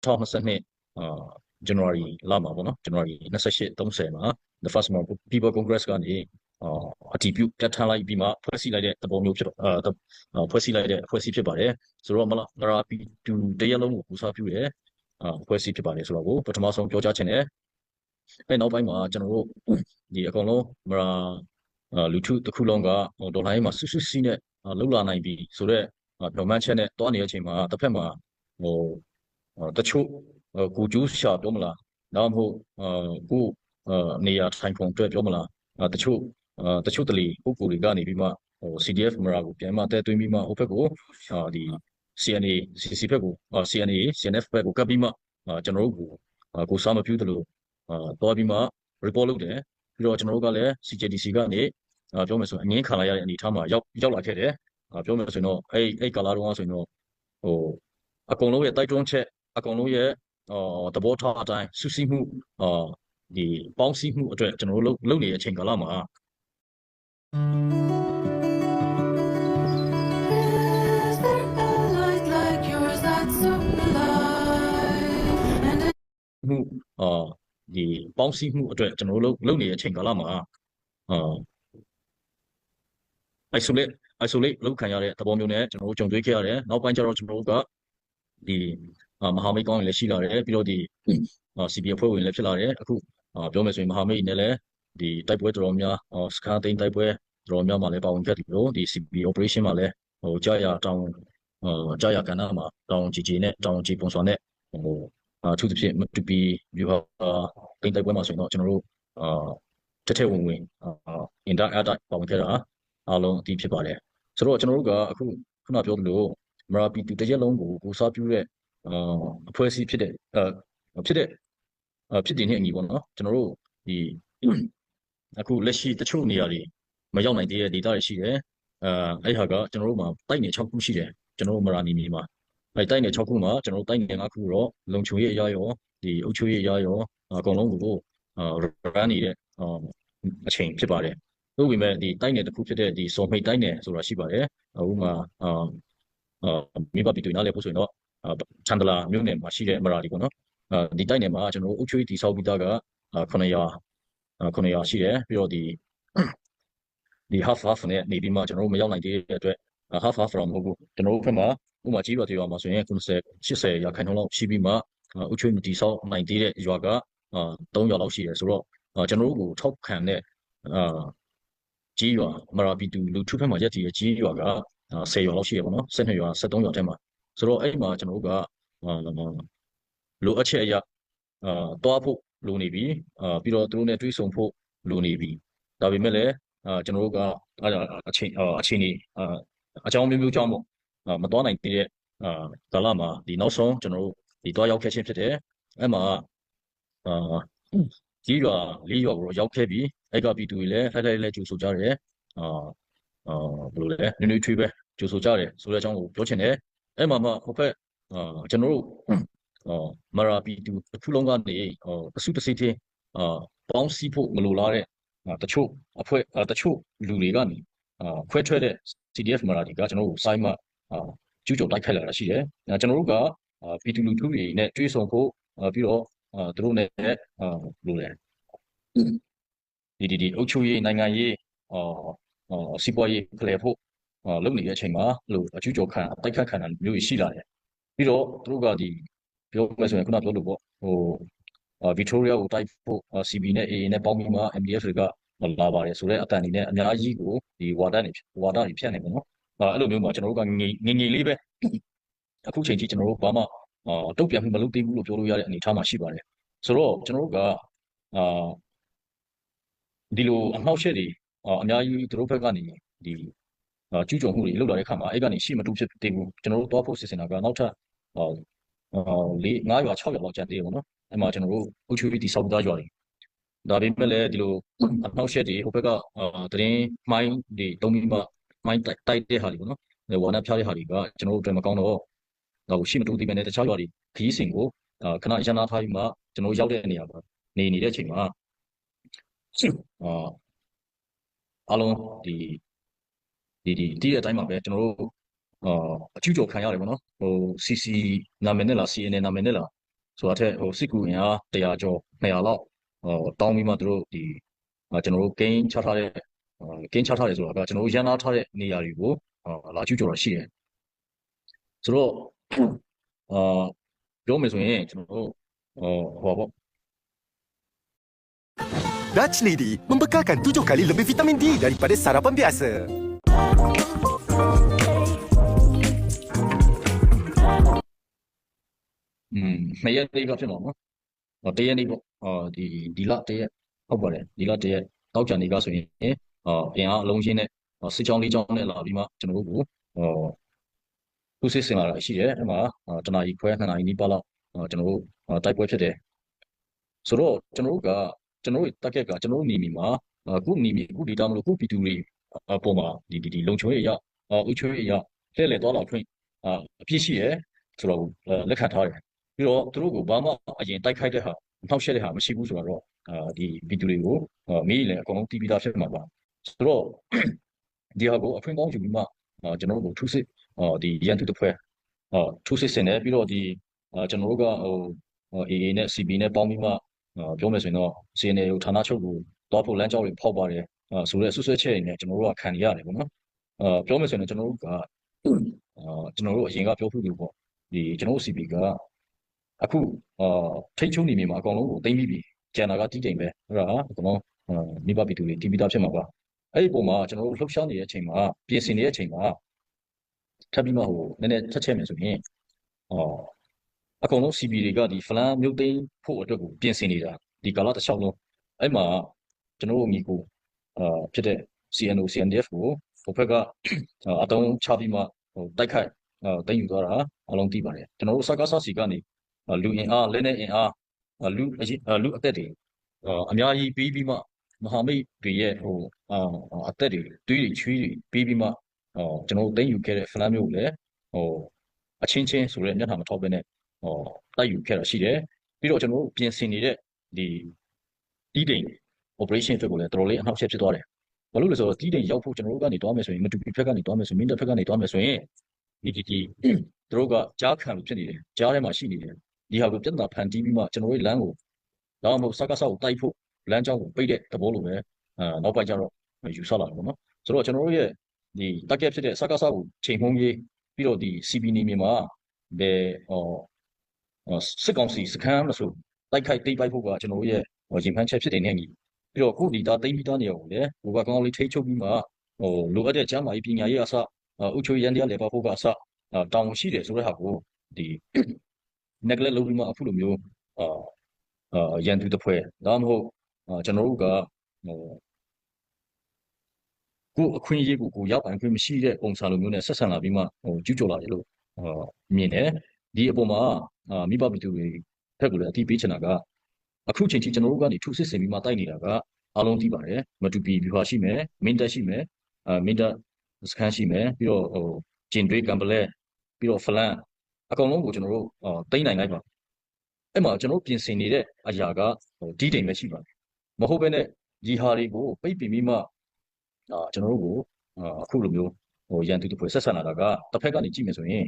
2022 January လမှာပေါ့နော် January 28 30မှာ the first People Congress ကနေအတည်ပြုပြဋ္ဌာန်းလိုက်ပြီးမှဖွဲ့စည်းလိုက်တဲ့သဘောမျိုးဖြစ်တော့ဖွဲ့စည်းလိုက်တဲ့အဖွဲ့အစည်းဖြစ်ပါတယ်ဆိုတော့မလားပြည်သူတရက်လုံးကိုပူစားပြုတဲ့အဖွဲ့အစည်းဖြစ်ပါတယ်ဆိုတော့ကိုပထမဆုံးပြောကြားချင်တယ်အဲနောက်ပိုင်းမှာကျွန်တော်တို့ဒီအကုန်လုံးမလားလူထုတစ်ခုလုံးကဒေါ်လာရင်းမှာဆွဆွစီးနဲ့လှုပ်လာနိုင်ပြီဆိုတော့မျှော်မှန်းချက်နဲ့တွားနေတဲ့အချိန်မှာတစ်ဖက်မှာဟိုတချို့ကိုကျူးရှာပြောမလားဒါမှမဟုတ်ကိုနေရာထိုင်ခုံအတွက်ပြောမလားတချို့တလေပုံကိုယ်တွေကနေပြီးမှCDF မရာကိုပြန်မှတဲသွင်းပြီးမှဟိုဘက်ကိုဒီ CNA CC ဘက်ကိုCNA CNF ဘက်ကိုကပ်ပြီးမှကျွန်တော်တို့ကိုစားမပြူးတယ်လို့တွားပြီးမှ report လုပ်တယ်ပြီးတော့ကျွန်တော်တို့ကလည်း CJDC ကနေပြောမယ်ဆိုအငင်းခံလိုက်ရတဲ့အနေအထားမှာရောက်လာခဲ့တယ်ပြောမယ်ဆိုရင်တော့အဲ့ကာလာတော့ဆိုရင်တော့ဟိုအကုန်လုံးရဲ့တိုက်တွန်းချက်အကုန်လုံးရဲ့သဘောထားအတိုင်းစုစည်းမှုဒီပေါင်းစည်းမှုအတွက်ကျွန်တော်တို့လုပ်နေတဲ့အချိန်ကာလမှာမှုဒီပေါင်းစည်းမှုအတွက်ကျွန်တော်တို့လုပ်နေတဲ့အချိန်ကာလမှာisolate လုပ်ခံရတဲ့သဘောမျိုးနဲ့ကျွန်တော်တို့ကြုံတွေ့ခဲ့ရတယ်နောက်ပိုင်းကျတော့ကျွန်တော်တို့ကဒီမဟာမိတ်ကောင်းတွေလည်းရှိလာတယ်ပြီးတော့ဒီCP အဖွဲ့ဝင်လည်းဖြစ်လာတယ်အခုပြောမယ်ဆိုရင်မဟာမိတ်နဲ့လည်းဒီတိုက်ပွဲတော်တော်များစကားသိမ်းတိုက်ပွဲတော်တော်များမှာလည်းပါဝင်ခဲ့တယ်လို့ဒီ CP operation မှာလည်းကြာရတောင်းကြာရကဏ္ဍမှာတောင်းကြီးနဲ့တောင်းကြီးပုံစွာနဲ့သူသဖြင့်မတူပီယူဟာသိမ်းတိုက်ပွဲမှာဆိုရင်တော့ကျွန်တော်တို့တက်ဝင်အင်တာအတိုက်ပါဝင်ခဲ့တာအားလုံးအတည်ဖြစ်ပါတယ်ဆိုတော့ကျွန်တော်တို့ကအခုခုနပြောသလိုမရာပီတူတရက်လုံးကိုစားပြုတဲ့အဖွဲ့အစည်းဖြစ်တဲ့ဖြစ်တည်နေအညီပေါ့နော်ကျွန်တော်တို့ဒီအခုလက်ရှိတချို့နေရာတွေမရောက်နိုင်သေးတဲ့ data တွေရှိတယ်အဲ့ဟာကကျွန်တော်တို့မှာတိုက်နေ6ခုရှိတယ်ကျွန်တော်တို့မရာနီမီမှာအဲ့တိုက်နေ6ခုမှာကျွန်တော်တို့တိုက်နေ5ခုတော့လုံချုံရေးအရာရောဒီအုပ်ချုပ်ရေးအရာရောအကုန်လုံးကိုrun နေတဲ့အချိန်ဖြစ်ပါတယ်ဥပမာဒီတိုက်နယ်တစ်ခုဖြစ်တဲ့ဒီစော်မိတ်တိုက်နယ်ဆိုတာရှိပါတယ်ဥပမာမိဘပြည်သူနားလည်ဖို့ဆိုရင်တော့ချန်ဒလာမြို့နယ်မှာရှိတဲ့မရာဒီပေါ့နော်ဒီတိုက်နယ်မှာကျွန်တော်တို့အုပ်ချုပ်ရေးတည်ဆောက်ပြီးသားက900ရှိတယ်ပြီးတော့ဒီ half နဲ့နေပြီးမှကျွန်တော်တို့မရောက်နိုင်သေးတဲ့အတွက်half from မဟုတ်ဘူးကျွန်တော်တို့ဘက်မှာဥပမာကြီးရွာတွေမှာဆိုရင်90 80ရာခိုင်နှုန်းလောက်ရှိပြီးမှအုပ်ချုပ်ရေးတည်ဆောက်နိုင်သေးတဲ့ရွာက3ရွာလောက်ရှိတယ်ဆိုတော့ကျွန်တော်တို့ကိုထောက်ခံတဲ့ကြီးရွာမရာပီတူလူထုဘက်မှာရက်တည်ရဲ့ကြီးရွာက10ရွာလောက်ရှိရပါတော့12ရွာ13ရွာထဲမှာဆိုတော့အဲ့မှာကျွန်တော်တို့ကလိုအပ်ချက်အရာတွားဖို့လိုနေပြီပြီးတော့သူတို့နဲ့တွေးဆုံဖို့လိုနေပြီဒါပေမဲ့လည်းကျွန်တော်တို့ကအချိန်နေအကြောင်းမျိုးကြောင့်ပေါ့မတွားနိုင်သေးတဲ့ကာလမှာဒီနောက်ဆုံးကျွန်တော်တို့ဒီတွားရောက်ခဲ့ခြင်းဖြစ်တယ်အဲ့မှာကြီးရွာ4ရွာကိုရောက်ခဲ့ပြီးအဲ့ကပြည်သူတွေလည်းလှိုက်ကြိုဆိုကြတယ်ဘယ်လိုလဲနွေးထွေးပဲကြိုဆိုကြတယ်ဆိုတဲ့အကြောင်းကိုပြောချင်တယ်အဲ့မှာမှဟိုဘက်ကျွန်တော်တို့မရာပီတူတစ်ခုလုံးကနေအစုတစိချင်းပေါင်းစည်းဖို့မလိုလားတဲ့တချို့အဖွဲ့တချို့လူတွေကနေခွဲထွက်တဲ့ CDF မရာဒီကကျွန်တော်တို့စိုင်းမှကျူးကျော်တိုက်ခိုက်လာတာရှိတယ်ကျွန်တော်တို့ကပီတူလူထုတွေနဲ့တွေးဆုံဖို့ပြီးတော့သူတို့နဲ့လိုတယ်ဒီအုပ်ချုပ်ရေးနိုင်ငံရေးစီးပွားရေးဖလှယ်ဖို့လုပ်နေတဲ့အချိန်မှာလို့အကျူးကျော်ခံတိုက်ခတ်ခံတာမျိုးရှိလာတယ်ပြီးတော့သူတို့ကဒီပြောမယ်ဆိုရင်ခုနပြောလို့ပေါ့ဗီတိုးရီယာကိုတိုက်ဖို့ CB နဲ့ AA နဲ့ပေါင်းပြီးမှ MDF တွေကလာပါတယ်ဆိုတော့အတန်အနေနဲ့အများကြီးကိုဒီဝါဒတွေဖြတ်နေတယ်နော်အဲ့လိုမျိုးမှာကျွန်တော်တို့ကငငယ်လေးပဲအခုချိန်ကြီးကျွန်တော်တို့ဘာမှတုံ့ပြန်မှုမလုပ်သေးဘူးလို့ပြောလို့ရတဲ့အနေအထားမှာရှိပါတယ်ဆိုတော့ကျွန်တော်တို့ကဒီလိုအနှောက်အယှက်တွေအများကြီးသူတို့ဘက်ကနေဒီကျူးကျော်မှုတွေလုပ်လာတဲ့အခါမှာအဲ့ကနေရှေ့မတိုးဖြစ်သေးဘူးကျွန်တော်တို့တွားဖို့စီစဉ်တာကနောက်ထပ်9ရွာ6ရွာလောက်ကျန်သေးတယ်ပေါ့နော်အဲ့မှာကျွန်တော်တို့အုပ်ချုပ်ရေးတည်ဆောက်သားရွာတွေဒါပေမဲ့လည်းဒီလိုအနှောက်အယှက်တွေဟိုဘက်ကသတင်းမိုင်းတွေတုံးပြီးမှမိုင်းတိုက်တဲ့ဟာတွေပေါ့နော်ဝါနာဖျားတဲ့ဟာတွေကကျွန်တော်တို့အတွက်မကောင်းတော့ဟိုရှေ့မတိုးသေးပဲနဲ့တခြားရွာတွေခရီးစဉ်ကိုခဏရန်နာထားပြီးမှကျွန်တော်ရောက်တဲ့နေရာကနေနေတဲ့အချိန်မှာအားလုံးဒီတီးတဲ့အတိုင်းမှာပဲကျွန်တော်တို့အကျူးကျော်ခံရတယ်ပေါ့နော်ဟို CC နာမည်နဲ့လား CNN နာမည်နဲ့လား ဆိုတော့စစ်ကူအင်အား100ကျော်200လောက်တောင်းပြီးမှသူတို့ဒီကျွန်တော်တို့ဂိမ်းချထားတဲ့ဂိမ်းချထားတယ်ဆိုတာကကျွန်တော်တို့ရန်နာထားတဲ့နေရာတွေကိုလာကျူးကျော်တာရှိတယ်ဆိုတော့အာပြောမယ်ဆိုရင်ကျွန်တော်တို့ဟောပေါ့ Dutch Lady membekalkan 7 kali lebih vitamin D daripada sarapan biasa. 2ရက်နေ့ကဖြစ်မှာနော်1ရက်နေ့ပေါ့ဒီလ1ရက်ဟုတ်ပါတယ်ဒီလ1ရက်တောက်ကြံနေ့ကဆိုရင်အင်အားအလုံးချင်းနဲ့စစ်ကြောင်းလေးကြောင်းနဲ့လာပြီးမှကျွန်တော်တို့ကိုသူစစ်စင်လာတာရှိတယ်အဲ့မှာတနာရီခွဲ2နာရီနီးပါးလောက်ကျွန်တော်တို့တိုက်ပွဲဖြစ်တယ်ဆိုတော့ကျွန်တော်တို့ကကျွန်တော်တို့ target ကကျွန်တော်တို့နေမီမှာခုနေမီခု data မလို့ခု P2 တွေအပေါ်မှာဒီလုံချုံရေးအရဥချိုးရေးအရလှည့်လည်သွားလာခွင့်အပြည့်ရှိရဲဆိုတော့လက်ခံထားတယ်ပြီးတော့သူတို့ကိုဘာမှအရင်တိုက်ခိုက်တဲ့ဟာနှောက်ယှက်တဲ့ဟာမရှိဘူးဆိုတော့ဒီ P2 တွေကိုမေးရင်အကုန်လုံးတီးပြီးသားဖြစ်မှာပါဆိုတော့ဒီဟာကိုအဖွင့်ပေါင်းယူပြီးမှကျွန်တော်တို့ကိုထုစစ်ဒီရန်သူတစ်ဖွဲ့ထုစစ်စင်တယ်ပြီးတော့ဒီကျွန်တော်တို့ကAA နဲ့ CB နဲ့ပေါင်းပြီးမှပြောမယ်ဆိုရင်တော့ CNA ကိုဌာနချုပ်ကိုတောက်ဖို့လမ်းကြောင်းတွေဖောက်ပါတယ်ဆိုတဲ့ဆွဆွဲချက်တွေနဲ့ကျွန်တော်တို့ကခံရရတယ်ပေါ့နော်ပြောမယ်ဆိုရင်ကျွန်တော်တို့ကကျွန်တော်တို့အရင်ကပြောဖို့လို့ပေါ့ဒီကျွန်တော်တို့ CB ကအခုထိတ်ချုံနေမြေမှာအကောင်လုံးကိုသိမ့်ပြီးပြီကျန်တာကတီးတိမ်ပဲအဲ့ဒါအကောင်လုံးမိဘပြည်သူတွေတီးပြီးသားဖြစ်မှာပါအဲ့ဒီပုံမှာကျွန်တော်တို့လှုပ်ရှားနေတဲ့အချိန်မှာပြင်ဆင်နေတဲ့အချိန်မှာထပ်ပြီးမှနည်းနည်းထက်ချက်မယ်ဆိုရင်အကောင်လုံး CB တွေကဒီဖလန်မြို့သိမ်းဖို့အတွက်ကိုပြင်ဆင်နေတာဒီကာလတစ်လျှောက်လုံးအဲ့မှာကျွန်တော်တို့မိကိုဖြစ်တဲ့ CNO CNDF ကိုဟိုဘက်ကအတုံးချပြီးမှတိုက်ခိုက်သိမ်းယူသွားတာအလုံးသိပါတယ်ကျွန်တော်တို့စကားစားစီကနေလူအင်အားလက်နက်အင်အားလူအသက်တွေအများကြီးပြီးပြီးမှမဟာမိတ်တွေရဲ့အသက်တွေတွေးတွေချွေးတွေပြီးပြီးမှကျွန်တော်တို့သိမ်းယူခဲ့တဲ့ဖလန်မျိုးကိုလည်းအချင်းချင်းဆိုတဲ့မျက်နှာမထောက်ဘဲနဲ့တိုက်ယူခဲ့တာရှိတယ်ပြီးတော့ကျွန်တော်တို့ပြင်ဆင်နေတဲ့ဒီတီးတိမ် operation အတွက်ကိုလည်းတော်တော်လေးအနှောက်အယှက်ဖြစ်သွားတယ်ဘာလို့လဲဆိုတော့တီးတိမ်ရောက်ဖို့ကျွန်တော်တို့ကနေတွားမယ်ဆိုရင်မတူပီဘက်ကနေတွားမယ်ဆိုရင်မင်းတပ်ဘက်ကနေတွားမယ်ဆိုရင်ဒီသူတို့ကကြားခံလို့ဖြစ်နေတယ်ကြားထဲမှာရှိနေတယ်ဒီဟာကိုပြဿနာဖန်တီးပြီးမှကျွန်တော်တို့လမ်းကိုဒါမှမဟုတ်စကားဆောက်ကိုတိုက်ဖို့လမ်းကြောင်းကိုပိတ်တဲ့သဘောလိုပဲနောက်ပိုင်းကျတော့ယူဆလာတယ်ပေါ့နော်ဆိုတော့ကျွန်တော်တို့ရဲ့ဒီ target ဖြစ်တဲ့စကားဆောက်ကိုချိန်မှုန်းရေးပြီးတော့ဒီ CB နေမြေမှာဘယ်စစ်ကောင်စီစခန်းမဆိုတိုက်ခိုက်တိတ်ပိုက်ဖို့ကကျွန်တော်တို့ရဲ့ရင်ဖန်ချက်ဖြစ်တဲ့နေကြီးပြီးတော့ခုဒီဒါသိမ့်ပြီးသားနေရာကိုလည်းဟိုကကောင်းလေးထိချုပ်ပြီးမှလိုအပ်တဲ့ကျန်းမာရေးပညာရေးအစဥချိုရန်တရားလေပါဖို့ကအစတောင်းရှိတယ်ဆိုတဲ့ဟာကိုဒီ neglect လုပ်ပြီးမှအခုလိုမျိုးရန်သူတစ်ဖွဲ့ဒါမှမဟုတ်ကျွန်တော်တို့ကကိုအခွင့်အရေးကိုရောက်ပိုင်ခွင့်မရှိတဲ့ပုံစံလိုမျိုးနဲ့ဆက်ဆံလာပြီးမှကျူးကျော်လာတယ်လို့မြင်တယ်ဒီအပေါ်မှာမိဘပြည်သူတွေဘက်ကလည်းအတိပေးချင်တာကအခုချိန်ထိကျွန်တော်တို့ကနေထုစစ်ဆင်ပြီးမှတိုက်နေတာကအလုံးသိပါတယ်မတူပီဗျူဟာရှိမယ်မင်းတက်ရှိမယ်မင်းတက်စခန်းရှိမယ်ပြီးတော့ကျင်တွေးကံပလဲပြီးတော့ဖလန်အကောင်လုံးကိုကျွန်တော်တို့တိမ့်နိုင်လိုက်ပါအဲ့မှာကျွန်တော်ပြင်ဆင်နေတဲ့အရာကဒီတိမ်ပဲရှိပါတယ်မဟုတ်ဘဲနဲ့ဒီဟာတွေကိုပိတ်ပင်ပြီးမှကျွန်တော်တို့ကိုအခုလိုမျိုးရန်သူတစ်ဖွဲ့ဆက်ဆံလာတာကတစ်ဖက်ကနေကြည့်မယ်ဆိုရင်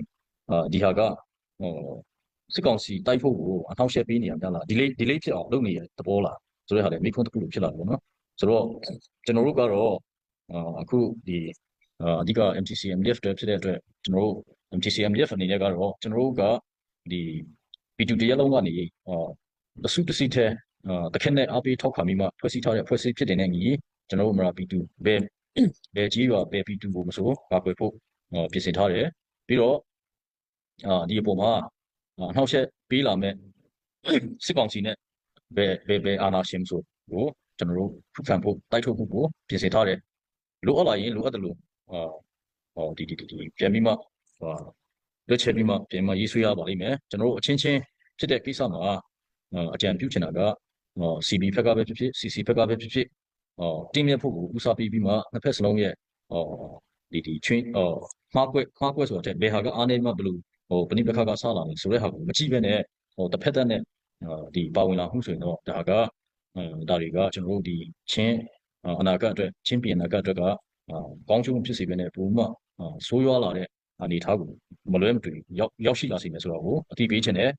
ဒီဟာကစစ်ကောင်စီတိုက်ဖို့ကိုအထောက်အယှက်ပေးနေရများလား delay ဖြစ်အောင်လုပ်နေတဲ့သဘောလားဆိုတဲ့ဟာလည်းမိခွန်းတစ်ခုလိုဖြစ်လာတယ်ပေါ့နော်ဆိုတော့ကျွန်တော်တို့ကတော့အခုဒီအဓိက MTC MDF တွေဖြစ်တဲ့အတွက်ကျွန်တော်တို့ MTC MDF အနေနဲ့ကတော့ကျွန်တော်တို့ကဒီ P2 တရက်လုံးကနေတစုတစီထဲတခက်နဲ့အားပေးထောက်ခံပြီးမှဖွဲ့စည်းထားတဲ့ဖွဲ့စည်းဖြစ်တဲ့နေကြီးကျွန်တော်တို့မရာ P2 ဘယ်ကြီးရွာဘယ် P2 ကိုမဆိုကာကွယ်ဖို့ပြင်ဆင်ထားတယ်ပြီးတော့ဒီအပေါ်မှာနှောက်ယှက်ပေးလာမဲ့စစ်ကောင်စီနဲ့ဘယ်အာဏာရှင်ဆိုကိုကျွန်တော်တို့ဖုခံဖို့တိုက်ထုတ်ဖို့ကိုပြင်ဆင်ထားတယ်လိုအပ်လာရင်လိုအပ်တယ်လို့ဒီပြန်ပြီးမှလွှတ်ချက်ပြီးမှပြန်မှရေးဆွဲရပါလိမ့်မယ်ကျွန်တော်တို့အချင်းချင်းဖြစ်တဲ့ကိစ္စမှာအကြံပြုချင်တာကCB ဘက်ကပဲဖြစ်ဖြစ် CC ဘက်ကပဲဖြစ်ဖြစ်တင်းမြတ်ဖို့ကိုဦးစားပေးပြီးမှနှစ်ဖက်စလုံးရဲ့ဒီချင်းမှားကွက်ဆိုတော့ဘယ်ဟာကအားနေမှဘလို့ပဏိပက္ခကဆလာတယ်ဆိုတဲ့ဟာကိုမကြည့်ဘဲနဲ့တစ်ဖက်သက်နဲ့ဒီပါဝင်လာမှုဆိုရင်တော့ဒါတွေကကျွန်တော်တို့ဒီချင်းအနာဂတ်အတွက်ချင်းပြည်အနာဂတ်အတွက်ကကောင်းကျိုးဖြစ်စေဘဲနဲ့ပုံမှဆိုးရွားလာတဲ့အနေအထားကိုမလွဲမသွေရောက်ရှိလာစေမယ်ဆိုတော့ကိုအတိပေးခြင်းနဲ့